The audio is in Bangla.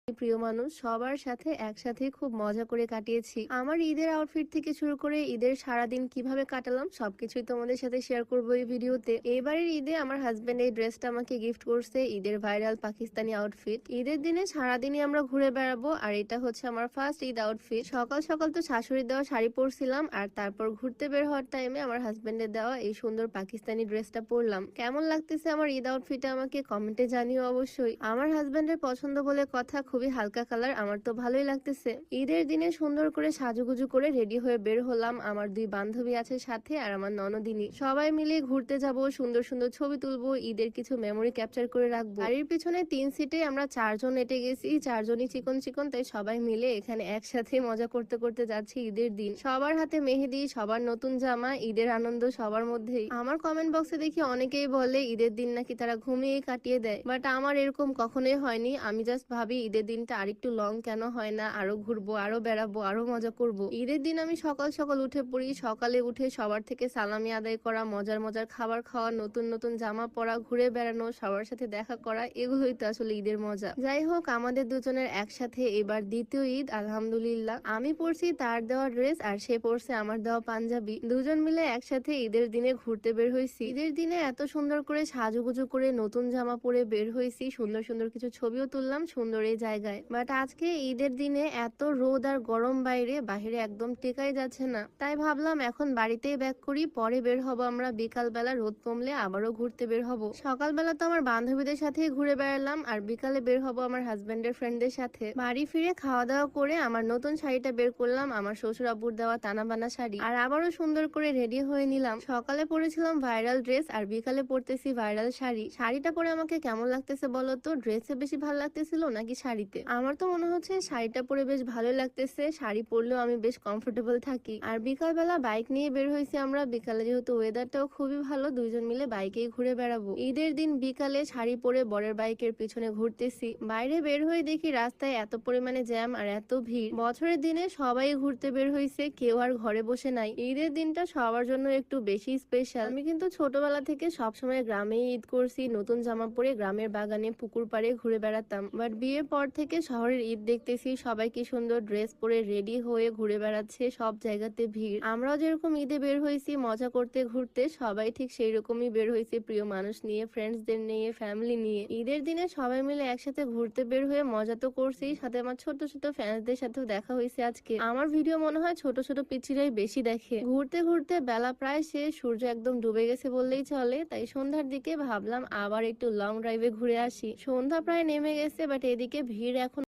প্রিয় মানুষ সবার সাথে একসাথে খুব মজা করে কাটিয়েছি। আমার ঈদের আউটফিট থেকে শুরু করে ঈদের সারাদিন কিভাবে কাটালাম সবকিছুই তোমাদের সাথে শেয়ার করবো এই ভিডিওতে। এবারের ঈদে আমার হাজবেন্ড এই ড্রেসটা আমাকে গিফট করছে, ঈদের ভাইরাল পাকিস্তানি আউটফিট। ঈদের দিনে সারাদিনই আমরা ঘুরে বেড়াবো, আর এটা হচ্ছে আমার ফার্স্ট ঈদ আউটফিট। সকাল সকাল তো শাশুড়ি দেওয়া শাড়ি পরছিলাম, আর তারপর ঘুরতে বের হওয়ার টাইমে আমার হাজবেন্ডের দেওয়া এই সুন্দর পাকিস্তানি ড্রেসটা পরলাম। কেমন লাগতেছে আমার ঈদ আউটফিটটা আমাকে কমেন্টে জানিও অবশ্যই। আমার হাজবেন্ডের পছন্দ বলে কথা, খুবই হালকা কালার, আমার তো ভালোই লাগতেছে। ঈদের দিনে সুন্দর করে সাজুগুজু করে রেডি হয়ে বের হলাম। আমার দুই বান্ধবী আছে সাথে, আর আমার ননদিনী। সবাই মিলে ঘুরতে যাব, সুন্দর সুন্দর ছবি তুলবো, ঈদের কিছু মেমোরি ক্যাপচার করে রাখবো। গাড়ির পিছনে 3 সিটে আমরা 4 জন এটে গেছি, 4 জনই চিকন চিকন, তাই সবাই মিলে এখানে একসাথে মজা করতে করতে যাচ্ছি ঈদের দিন। সবার হাতে মেহেদি, সবার নতুন জামা, ঈদের আনন্দ সবার মধ্যেই। আমার কমেন্ট বক্সে দেখি অনেকেই বলে ঈদের দিন নাকি তারা ঘুমিয়ে কাটিয়ে দেয়, বাট আমার এরকম কখনোই হয়নি। আমি জাস্ট ভাবি ঈদের দিনটা আরেকটু লং কেন হয় না, আরো ঘুরবো, আরো বেড়াবো, আরো মজা করব। ঈদের দিন আমি সকাল সকাল উঠে পড়ি, সকালে উঠে সবার থেকে সালামি আদায় করা, মজার মজার খাবার খাওয়া, নতুন নতুন জামা পরা, ঘুরে বেড়ানো, সবার সাথে দেখা করা, এগুলোই তো আসলে ঈদের মজা। যাই হোক, আমাদের দুজনের একসাথে এবার দ্বিতীয় ঈদ আলহামদুলিল্লাহ। আমি পরছি তার দেওয়া ড্রেস, আর সে পরছে আমার দেওয়া পাঞ্জাবি। দুজন মিলে একসাথে ঈদের দিনে ঘুরতে বের হয়েছি। ঈদের দিনে এত সুন্দর করে সাজুগুজু করে নতুন জামা পরে বের হয়েছি, সুন্দর সুন্দর কিছু ছবিও তুললাম সুন্দর এই জায়গায়। বাট আজকে ঈদের দিনে এত রোদ আর গরম, বাহিরে একদম টেকাই যাচ্ছে না, তাই ভাবলাম এখন বাড়িতেই ব্যাক করি, পরে বের হব আমরা বিকাল বেলা, রোদ কমলে আবারও ঘুরতে বের হব। সকালবেলা তো আমার বান্ধবীদের সাথে ঘুরে বেড়ালাম, আর বিকালে বের হব আমার হাজবেন্ডের ফ্রেন্ডদের সাথে। বাড়ি ফিরে খাওয়া দাওয়া করে আমার নতুন শাড়িটা বের করলাম, আমার শ্বশুর আব্বুর দেওয়া টানা বানা শাড়ি, আর আবারও সুন্দর করে রেডি হয়ে নিলাম। সকালে পরেছিলাম ভাইরাল ড্রেস, আর বিকালে পরতেছি ভাইরাল শাড়ি। শাড়িটা পরে আমাকে কেমন লাগতেছে বলো তো? ড্রেসে বেশি ভালো লাগতেছিল নাকি শাড়িতে? আমার তো মনে হচ্ছে শাড়িটা পরে বেশ ভালো লাগতেছে, শাড়ি পরলেও আমি বেশ কমফোর্টেবল থাকি। আর বিকাল বেলা বাইক নিয়ে বের হয়েছি আমরা, বিকালে যেহেতু ওয়েদারটাও খুবই ভালো, দুইজন মিলে বাইকেই ঘুরে বেড়াবো। ঈদের দিন বিকালে শাড়ি পরে বরের বাইকের পিছনে ঘুরতেছি। বাইরে বের হয়ে দেখি রাস্তায় এত পরিমাণে জ্যাম আর এত ভিড়। বছরের দিনে সবাই ঘুরতে বের হয়েছে, কেউ আর ঘরে বসে নাই। ঈদের দিনটা সবার জন্য একটু বেশি স্পেশাল। আমি কিন্তু ছোটবেলা থেকে সবসময় গ্রামেই ঈদ করছি, নতুন জামা পরে গ্রামের বাগানে পুকুর পাড়ে ঘুরে বেড়াতাম। বাট বিয়ের পর থেকে শহরের ঈদ দেখতেছি সবাই কি সুন্দর ড্রেস পরে রেডি হয়ে ঘুরে বেড়াচ্ছে, সব জায়গাতে ভিড়। আমরাও যেরকম ঈদে বের হয়েছি মজা করতে ঘুরতে, সবাই ঠিক সেই রকমই বের হয়েছে, প্রিয় মানুষ নিয়ে, ফ্রেন্ডসদের নিয়ে, ফ্যামিলি নিয়ে। ঈদের দিনে সবাই মিলে একসাথে ঘুরতে বের হয়ে মজা তো করছি, সাথে আমার ছোট ছোট ফ্যান্সদের সাথেও দেখা হয়েছে আজকে। আমার ভিডিও মনে হয় ছোট ছোট পিচ্ছিরাই বেশি দেখে। ঘুরতে ঘুরতে বেলা প্রায় শেষ, সূর্য একদম ডুবে গেছে বললেই চলে, তাই সন্ধ্যার দিকে ভাবলাম আবার একটু লং ড্রাইভে ঘুরে আসি। সন্ধ্যা প্রায় নেমে গেছে, বাট এদিকে ভিড় এখন